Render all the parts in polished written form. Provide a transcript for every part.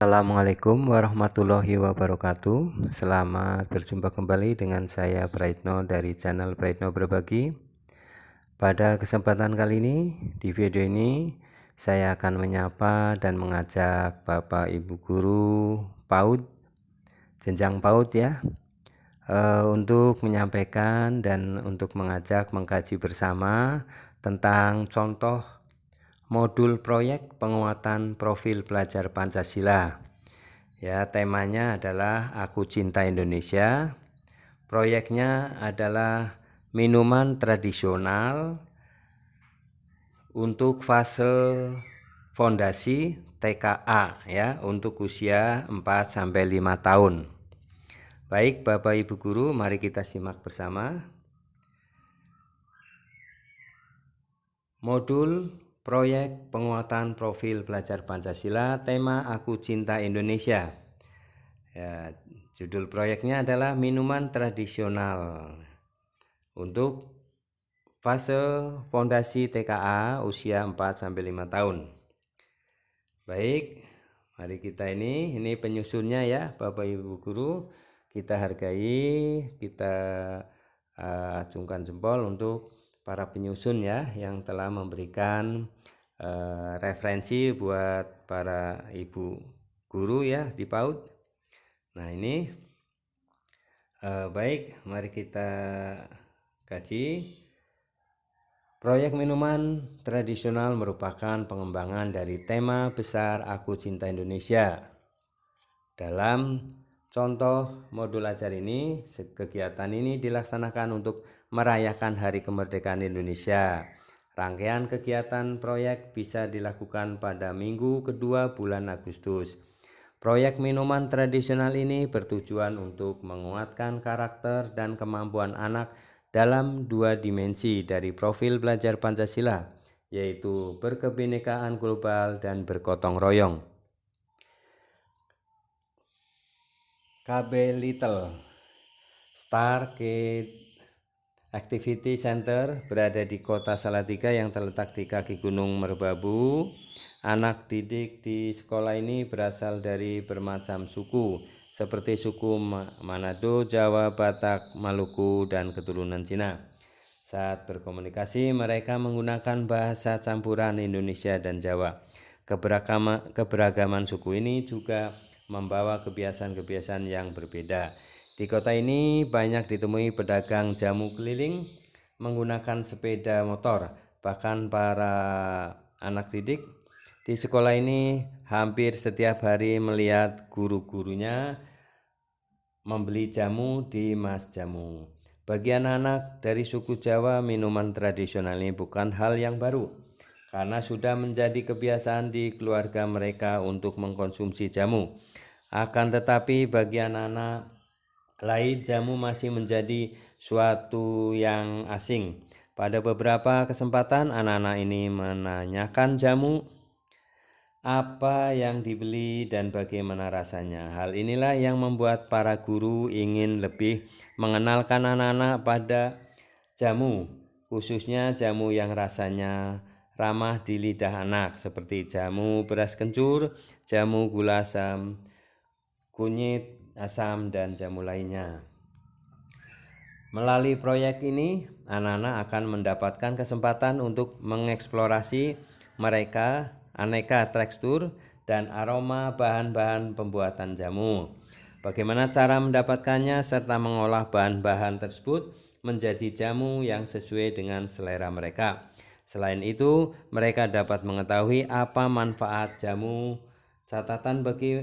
Assalamualaikum warahmatullahi wabarakatuh. Selamat berjumpa kembali dengan saya Praitno dari channel Praitno Berbagi. Pada kesempatan kali ini, di video ini saya akan menyapa dan mengajak Bapak Ibu guru PAUD, jenjang PAUD ya, untuk menyampaikan dan untuk mengajak mengkaji bersama tentang contoh modul proyek penguatan profil pelajar Pancasila. Ya, temanya adalah Aku Cinta Indonesia. Proyeknya adalah minuman tradisional untuk fase fondasi TKA ya, untuk usia 4 sampai 5 tahun. Baik, Bapak Ibu guru, mari kita simak bersama. Modul proyek penguatan profil pelajar Pancasila, tema Aku Cinta Indonesia. Ya, judul proyeknya adalah minuman tradisional untuk fase fondasi TKA usia 4 sampai 5 tahun. Baik, mari kita ini penyusunnya ya Bapak Ibu guru. Kita hargai, kita acungkan jempol untuk para penyusun ya yang telah memberikan referensi buat para ibu guru ya di PAUD. Nah ini baik, mari kita kaji. Proyek minuman tradisional merupakan pengembangan dari tema besar Aku Cinta Indonesia. Dalam contoh modul ajar ini, kegiatan ini dilaksanakan untuk merayakan Hari Kemerdekaan Indonesia. Rangkaian kegiatan proyek bisa dilakukan pada minggu kedua bulan Agustus. Proyek minuman tradisional ini bertujuan untuk menguatkan karakter dan kemampuan anak dalam dua dimensi dari profil belajar Pancasila, yaitu berkebinekaan global dan bergotong royong. KB Little Star Kid Activity Center berada di Kota Salatiga yang terletak di kaki Gunung Merbabu. Anak didik di sekolah ini berasal dari bermacam suku, seperti suku Manado, Jawa, Batak, Maluku, dan keturunan Cina. Saat berkomunikasi, mereka menggunakan bahasa campuran Indonesia dan Jawa. Keberagaman suku ini juga membawa kebiasaan-kebiasaan yang berbeda. Di kota ini banyak ditemui pedagang jamu keliling menggunakan sepeda motor. Bahkan para anak didik di sekolah ini hampir setiap hari melihat guru-gurunya membeli jamu di Mas Jamu. Bagi anak-anak dari suku Jawa, minuman tradisional ini bukan hal yang baru, karena sudah menjadi kebiasaan di keluarga mereka untuk mengkonsumsi jamu. Akan tetapi bagi anak-anak lain, jamu masih menjadi suatu yang asing. Pada beberapa kesempatan anak-anak ini menanyakan jamu apa yang dibeli dan bagaimana rasanya. Hal inilah yang membuat para guru ingin lebih mengenalkan anak-anak pada jamu, khususnya jamu yang rasanya ramah di lidah anak, seperti jamu beras kencur, jamu gula asam, kunyit asam, dan jamu lainnya. Melalui proyek ini, anak-anak akan mendapatkan kesempatan untuk mengeksplorasi mereka aneka tekstur dan aroma bahan-bahan pembuatan jamu. Bagaimana cara mendapatkannya serta mengolah bahan-bahan tersebut menjadi jamu yang sesuai dengan selera mereka. Selain itu, mereka dapat mengetahui apa manfaat jamu. Catatan bagi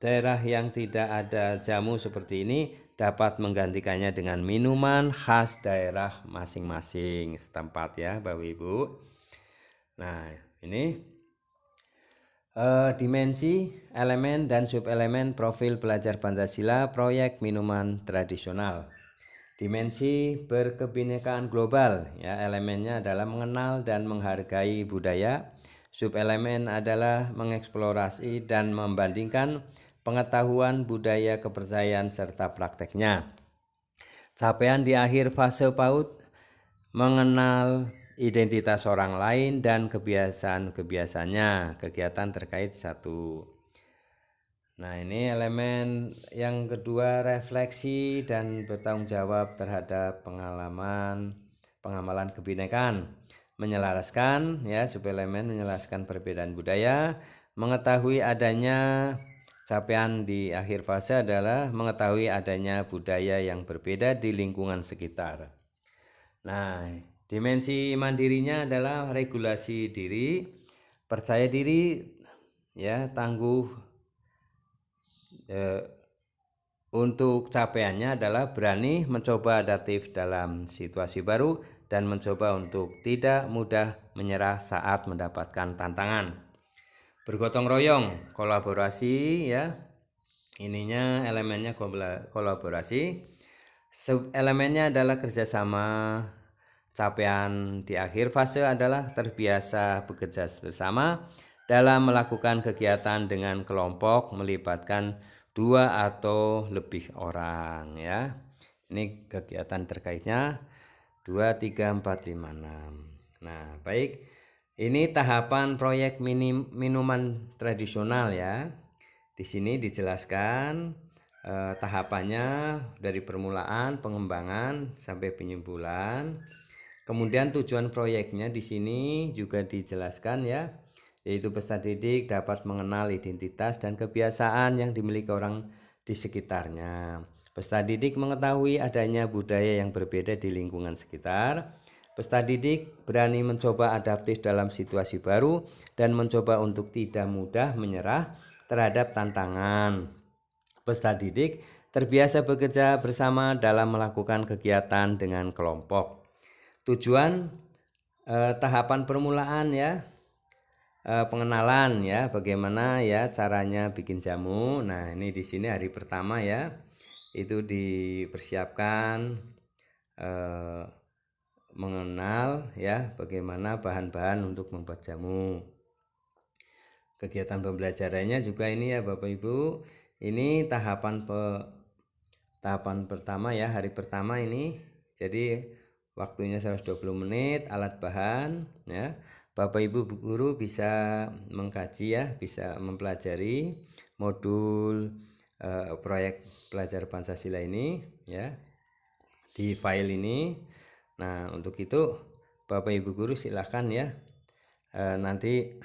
daerah yang tidak ada jamu seperti ini dapat menggantikannya dengan minuman khas daerah masing-masing setempat ya Bapak Ibu. Nah ini dimensi, elemen, dan subelemen profil pelajar Pancasila proyek minuman tradisional. Dimensi berkebinekaan global ya, elemennya adalah mengenal dan menghargai budaya. Subelemen adalah mengeksplorasi dan membandingkan pengetahuan budaya, kepercayaan, serta prakteknya. Capaian di akhir fase PAUD mengenal identitas orang lain dan kebiasaan-kebiasaannya. Kegiatan terkait 1. Nah, ini elemen yang kedua, refleksi dan bertanggung jawab terhadap pengamalan kebinekaan. Menyelaraskan ya, supelemen menyelaraskan perbedaan budaya. Mengetahui adanya capaian di akhir fase adalah mengetahui adanya budaya yang berbeda di lingkungan sekitar. Nah, dimensi mandirinya adalah regulasi diri, percaya diri, ya, tangguh. Untuk capaiannya adalah berani mencoba adaptif dalam situasi baru dan mencoba untuk tidak mudah menyerah saat mendapatkan tantangan. Bergotong royong, kolaborasi ya. Ininya elemennya kolaborasi. Elemennya adalah kerjasama. Capaian di akhir fase adalah terbiasa bekerja bersama dalam melakukan kegiatan dengan kelompok melibatkan 2 atau lebih orang ya. Ini kegiatan terkaitnya 2, 3, 4, 5, 6. Nah, baik. Ini tahapan proyek minuman tradisional ya. Di sini dijelaskan tahapannya dari permulaan, pengembangan sampai penyimpulan. Kemudian tujuan proyeknya di sini juga dijelaskan ya, yaitu peserta didik dapat mengenal identitas dan kebiasaan yang dimiliki orang di sekitarnya. Peserta didik mengetahui adanya budaya yang berbeda di lingkungan sekitar. Peserta didik berani mencoba adaptif dalam situasi baru dan mencoba untuk tidak mudah menyerah terhadap tantangan. Peserta didik terbiasa bekerja bersama dalam melakukan kegiatan dengan kelompok. Tujuan tahapan permulaan ya, pengenalan ya, bagaimana ya caranya bikin jamu. Nah, ini di sini hari pertama ya, itu dipersiapkan mengenal ya bagaimana bahan-bahan untuk membuat jamu. Kegiatan pembelajarannya juga ini ya Bapak Ibu, ini tahapan pertama ya, hari pertama ini. Jadi waktunya 120 menit, alat bahan ya. Bapak Ibu guru bisa mengkaji ya, bisa mempelajari modul proyek pelajar Pancasila ini ya di file ini. Nah, untuk itu Bapak Ibu guru silahkan ya nanti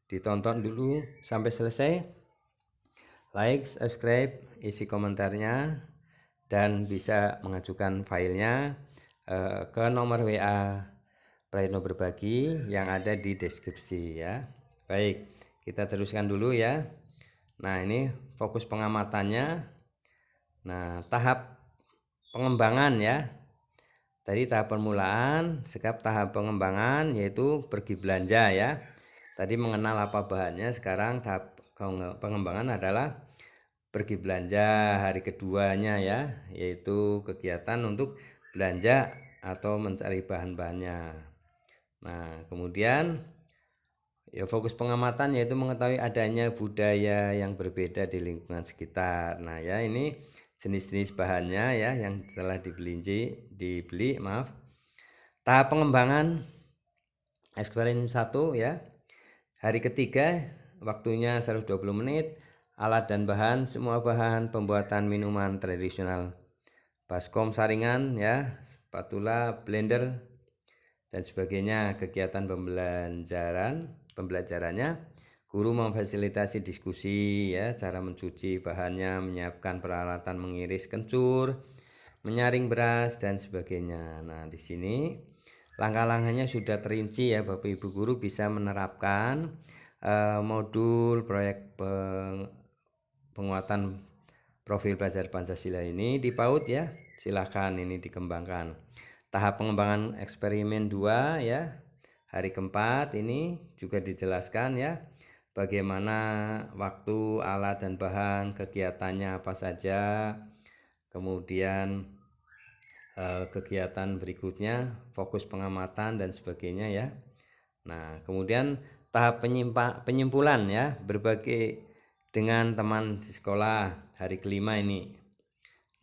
ditonton dulu sampai selesai, like, subscribe, isi komentarnya, dan bisa mengajukan filenya ke nomor WA Prayitno Berbagi yang ada di deskripsi ya. Baik, kita teruskan dulu ya. Nah, ini fokus pengamatannya. Nah, tahap pengembangan ya. Tadi tahap permulaan, sekarang tahap pengembangan yaitu pergi belanja ya. Tadi mengenal apa bahannya, sekarang tahap pengembangan adalah pergi belanja hari keduanya ya, yaitu kegiatan untuk belanja atau mencari bahan-bahannya. Nah, kemudian ya fokus pengamatan yaitu mengetahui adanya budaya yang berbeda di lingkungan sekitar. Nah, ya ini jenis-jenis bahannya ya yang telah dibeli. Tahap pengembangan eksperimen 1 ya. Hari ketiga waktunya 120 menit. Alat dan bahan, semua bahan pembuatan minuman tradisional, baskom saringan ya, spatula, blender dan sebagainya. Kegiatan pembelajarannya guru memfasilitasi diskusi ya, cara mencuci bahannya, menyiapkan peralatan mengiris kencur, menyaring beras dan sebagainya. Nah, di sini langkah-langkahnya sudah terinci ya, Bapak Ibu guru bisa menerapkan modul proyek penguatan profil pelajar Pancasila ini di PAUD ya. Silahkan ini dikembangkan. Tahap pengembangan eksperimen 2 ya. Hari keempat ini juga dijelaskan ya bagaimana waktu, alat dan bahan, kegiatannya apa saja. Kemudian kegiatan berikutnya fokus pengamatan dan sebagainya ya. Nah, kemudian tahap penyimpulan ya, berbagi dengan teman di sekolah hari kelima ini.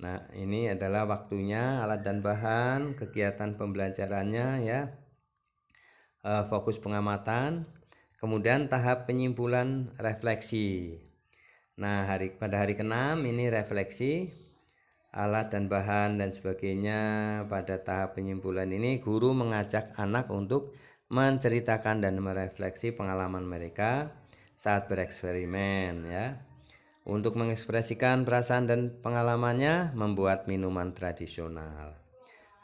Nah, ini adalah waktunya, alat dan bahan, kegiatan pembelajarannya ya, fokus pengamatan, kemudian tahap penyimpulan refleksi. Nah, pada hari ke-6 ini refleksi alat dan bahan dan sebagainya. Pada tahap penyimpulan ini guru mengajak anak untuk menceritakan dan merefleksi pengalaman mereka saat bereksperimen ya. Untuk mengekspresikan perasaan dan pengalamannya membuat minuman tradisional.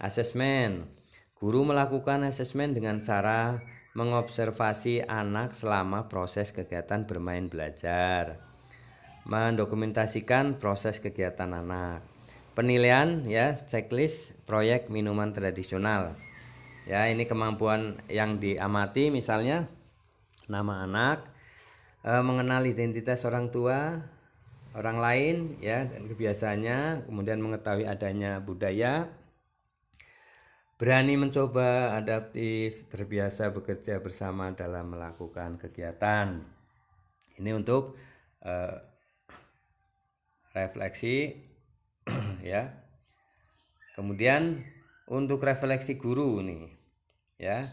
Asesmen. Guru melakukan asesmen dengan cara mengobservasi anak selama proses kegiatan bermain belajar. Mendokumentasikan proses kegiatan anak. Penilaian ya, checklist proyek minuman tradisional. Ya, ini kemampuan yang diamati, misalnya nama anak, mengenal identitas orang tua, orang lain ya dan kebiasaannya, kemudian mengetahui adanya budaya, berani mencoba, adaptif, terbiasa bekerja bersama dalam melakukan kegiatan. Ini untuk refleksi ya. Kemudian untuk refleksi guru nih ya,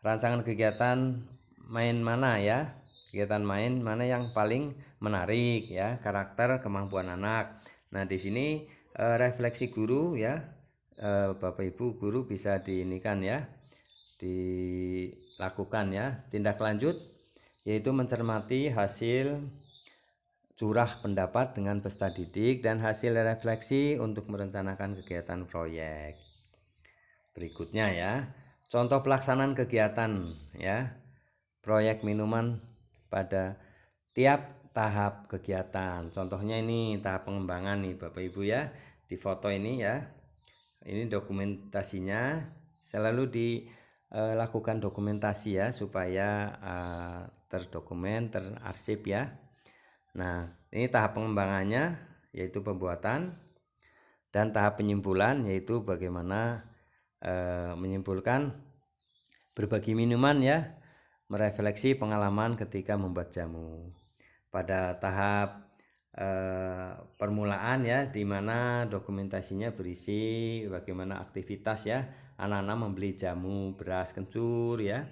rancangan kegiatan main mana ya, kegiatan main mana yang paling menarik ya, karakter kemampuan anak. Nah di sini refleksi guru ya, Bapak Ibu guru bisa diinikan ya, dilakukan ya. Tindak lanjut yaitu mencermati hasil curah pendapat dengan peserta didik dan hasil refleksi untuk merencanakan kegiatan proyek. Berikutnya ya, contoh pelaksanaan kegiatan ya, proyek minuman pada tiap tahap kegiatan. Contohnya ini tahap pengembangan nih Bapak Ibu ya, di foto ini ya. Ini dokumentasinya, selalu dilakukan dokumentasi ya supaya terdokumen, terarsip ya. Nah, ini tahap pengembangannya yaitu pembuatan, dan tahap penyimpulan yaitu bagaimana menyimpulkan berbagi minuman ya, merefleksi pengalaman ketika membuat jamu. Pada tahap permulaan ya, di mana dokumentasinya berisi bagaimana aktivitas ya, anak-anak membeli jamu beras kencur ya.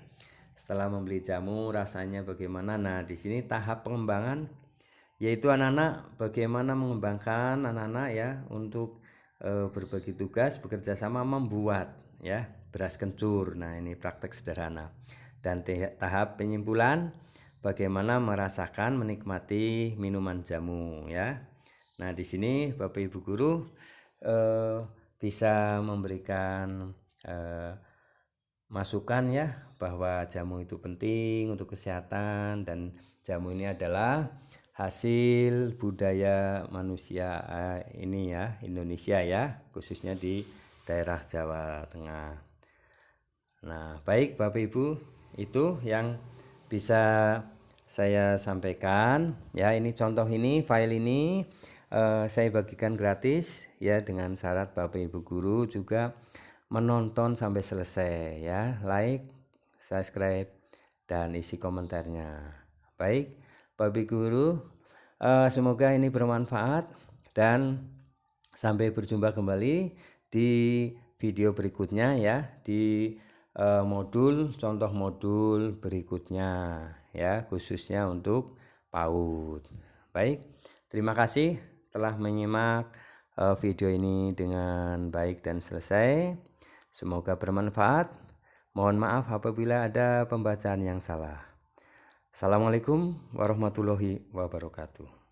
Setelah membeli jamu rasanya bagaimana. Nah, di sini tahap pengembangan yaitu anak-anak bagaimana mengembangkan anak-anak ya untuk berbagi tugas, bekerja sama membuat ya beras kencur. Nah, ini praktek sederhana. Dan tahap penyimpulan bagaimana merasakan menikmati minuman jamu ya. Nah, di sini Bapak Ibu guru bisa memberikan masukan ya, bahwa jamu itu penting untuk kesehatan dan jamu ini adalah hasil budaya manusia ini ya, Indonesia ya, khususnya di daerah Jawa Tengah. Nah, baik Bapak Ibu, itu yang bisa saya sampaikan ya. Ini contoh, ini file ini saya bagikan gratis ya, dengan syarat Bapak Ibu guru juga menonton sampai selesai ya, like, subscribe, dan isi komentarnya. Baik Bapak Ibu guru, semoga ini bermanfaat dan sampai berjumpa kembali di video berikutnya ya, di contoh modul berikutnya ya, khususnya untuk PAUD. Baik, terima kasih telah menyimak video ini dengan baik dan selesai. Semoga bermanfaat. Mohon maaf apabila ada pembacaan yang salah. Assalamualaikum warahmatullahi wabarakatuh.